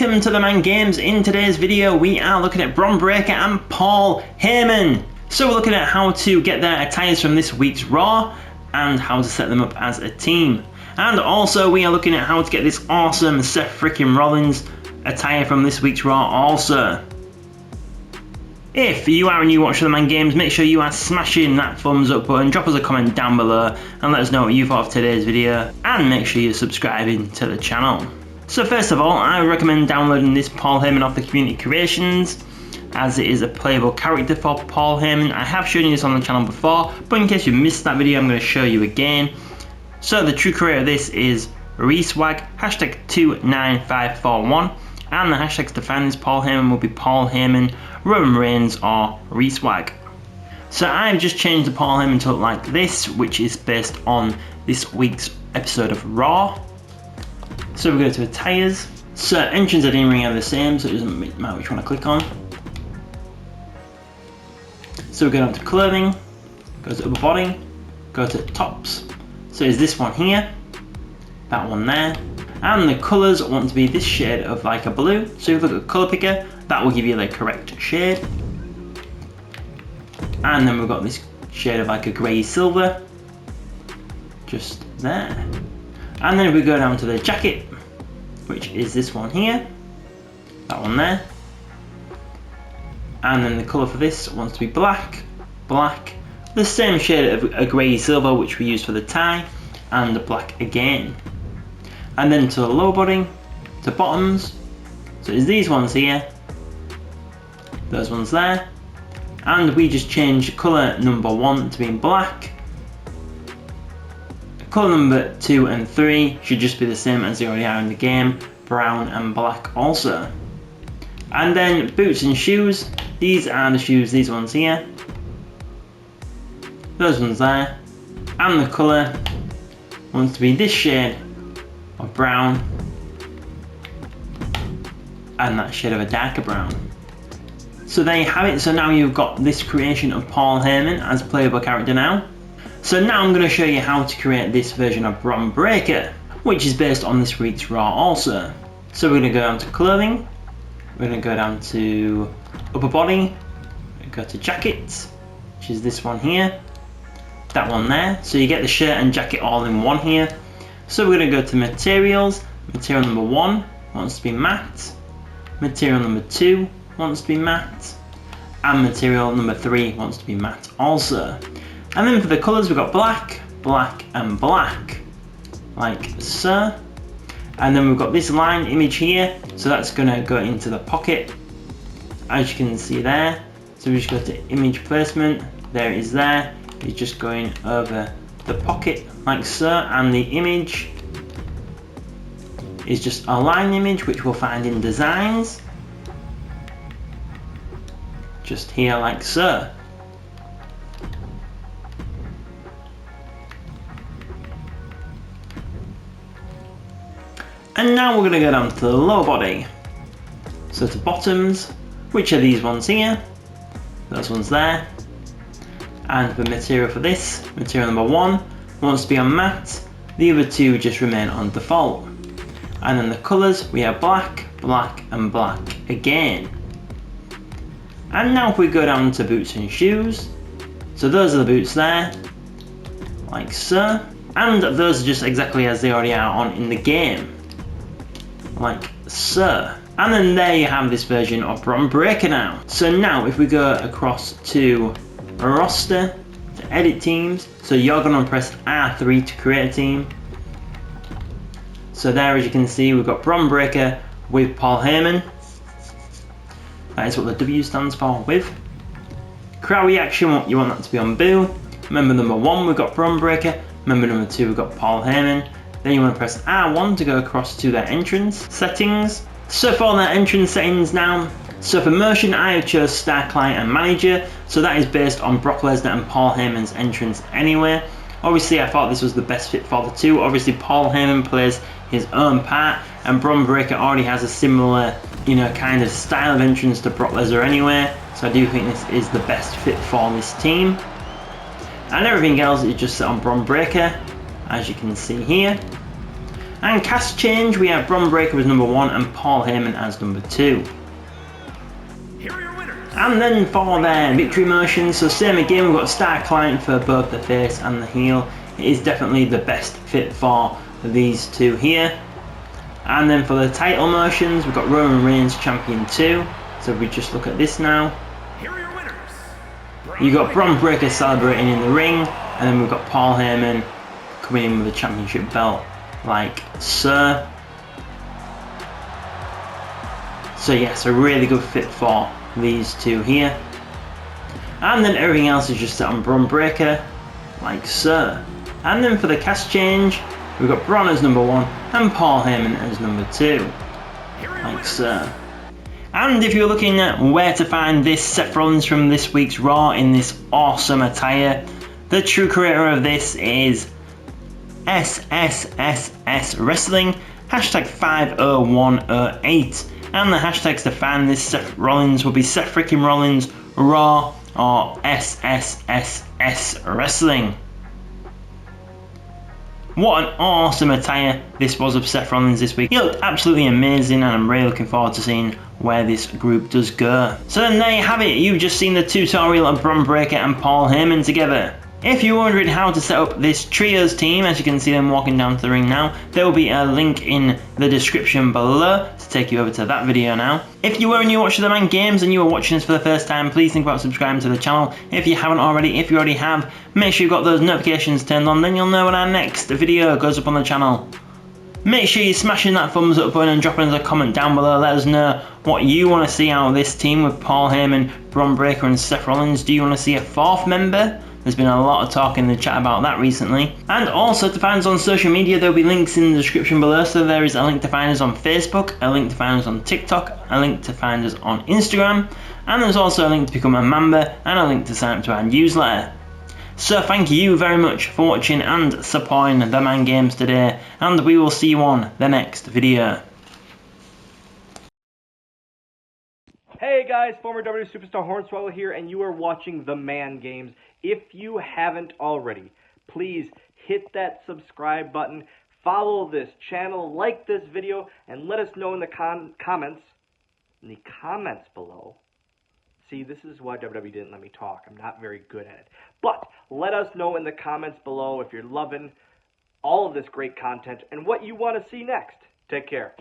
welcome to TheMan Games. In today's video we are looking at Bron Breakker and Paul Heyman. So we're looking at how to get their attires from this week's Raw and how to set them up as a team. And also we are looking at how to get this awesome Seth Rollins attire from this week's Raw also. If you are a new watcher of TheMan Games, make sure you are smashing that thumbs up button, drop us a comment down below and let us know what you thought of today's video, and make sure you're subscribing to the channel. So first of all, I recommend downloading this Paul Heyman off the community creations, as it is a playable character for Paul Heyman. I have shown you this on the channel before, but in case you missed that video I'm going to show you again. So the true creator of this is ReSwag, hashtag 29541, and the hashtags to find this Paul Heyman will be Paul Heyman, Roman Reigns or ReSwag. So I've just changed the Paul Heyman to look like this, which is based on this week's episode of Raw. So we go to attires. So entrance and in-ring are the same, so it doesn't matter which one I click on. So we go down to clothing, go to upper body, go to tops. So it's this one here, that one there, and the colours want to be this shade of like a blue. So if you look at colour picker, that will give you the correct shade. And then we've got this shade of like a grey silver, just there. And then we go down to the jacket, which is this one here, that one there. And then the colour for this wants to be black, the same shade of a grey silver which we use for the tie, and the black again. And then to the lower body, to bottoms, so it's these ones here, those ones there, and we just change colour number 1 to being black. Colour number 2 and 3 should just be the same as they already are in the game, brown and black also. And then boots and shoes, these are the shoes, these ones here, those ones there, and the colour wants to be this shade of brown and that shade of a darker brown. So there you have it. So now you've got this creation of Paul Heyman as a playable character now. So now I'm going to show you how to create this version of Bron Breakker, which is based on this week's Raw also. So we're going to go down to clothing, we're going to go down to upper body, go to jackets, which is this one here, that one there. So you get the shirt and jacket all in one here. So we're going to go to materials. Material number 1 wants to be matte, material number 2 wants to be matte, and material number 3 wants to be matte also. And then for the colours we've got black, black and black, like so. And then we've got this line image here, so that's going to go into the pocket, as you can see there. So we just go to image placement, there it is there, it's just going over the pocket like so, and the image is just a line image which we'll find in designs, just here like so. And now we're going to go down to the lower body, so to bottoms, which are these ones here, those ones there. And the material for this, material number 1 wants to be on matte, the other 2 just remain on default. And then the colours, we have black, black and black again. And now if we go down to boots and shoes, so those are the boots there, like so. And those are just exactly as they already are on in the game, like so. And then there you have this version of Bron Breakker now. So now if we go across to roster, to edit teams, so you're going to press R3 to create a team. So there, as you can see, we've got Bron Breakker with Paul Heyman. That is what the W stands for, with. Crowd reaction, you want that to be on boo. Member number 1 we've got Bron Breakker, member number 2 we've got Paul Heyman. Then you want to press R1 to go across to their entrance settings. So for their entrance settings now, so for motion I have chose Star Client and Manager, so that is based on Brock Lesnar and Paul Heyman's entrance anyway. Obviously I thought this was the best fit for the two. Obviously Paul Heyman plays his own part and Bron Breakker already has a similar, you know, kind of style of entrance to Brock Lesnar anyway, so I do think this is the best fit for this team. And everything else is just set on Bron Breakker, as you can see here. And cast change, we have Bron Breakker as number 1 and Paul Heyman as number 2. And then for their victory motions, so same again, we've got Star Client for both the face and the heel. It is definitely the best fit for these two here. And then for the title motions, we've got Roman Reigns Champion 2. So if we just look at this now, you've got Bron Breakker celebrating in the ring, and then we've got Paul Heyman coming in with a championship belt like so. So yes, a really good fit for these two here. And then everything else is just set on Bron Breakker like so. And then for the cast change, we've got Bron as number 1 and Paul Heyman as number 2 like so. And if you're looking at where to find this Seth Rollins from this week's Raw in this awesome attire, the true creator of this is SSSS Wrestling, hashtag 50108, and the hashtags to find this Seth Rollins will be Seth freaking Rollins Raw or SSSS Wrestling. What an awesome attire this was of Seth Rollins this week. He looked absolutely amazing, and I'm really looking forward to seeing where this group does go. So then there you have it, you've just seen the tutorial of Bron Breakker and Paul Heyman together. If you're wondering how to set up this trios team, as you can see them walking down to the ring now, there will be a link in the description below to take you over to that video now. If you were new watching TheMan Games and you are watching this for the first time, please think about subscribing to the channel. If you haven't already, if you already have, make sure you've got those notifications turned on, then you'll know when our next video goes up on the channel. Make sure you're smashing that thumbs up button and dropping us a comment down below. Let us know what you want to see out of this team with Paul Heyman, Bron Breakker and Seth Rollins. Do you want to see a 4th member? There's been a lot of talk in the chat about that recently. And also to find us on social media, there will be links in the description below. So there is a link to find us on Facebook, a link to find us on TikTok, a link to find us on Instagram, and there's also a link to become a member and a link to sign up to our newsletter. So thank you very much for watching and supporting TheMan Games today, and we will see you on the next video. Hey guys, former WWE Superstar Hornswoggle here, and you are watching TheMan Games. If you haven't already, please hit that subscribe button, follow this channel, like this video, and let us know in the comments below. See, this is why WWE didn't let me talk. I'm not very good at it. But let us know in the comments below if you're loving all of this great content and what you want to see next. Take care.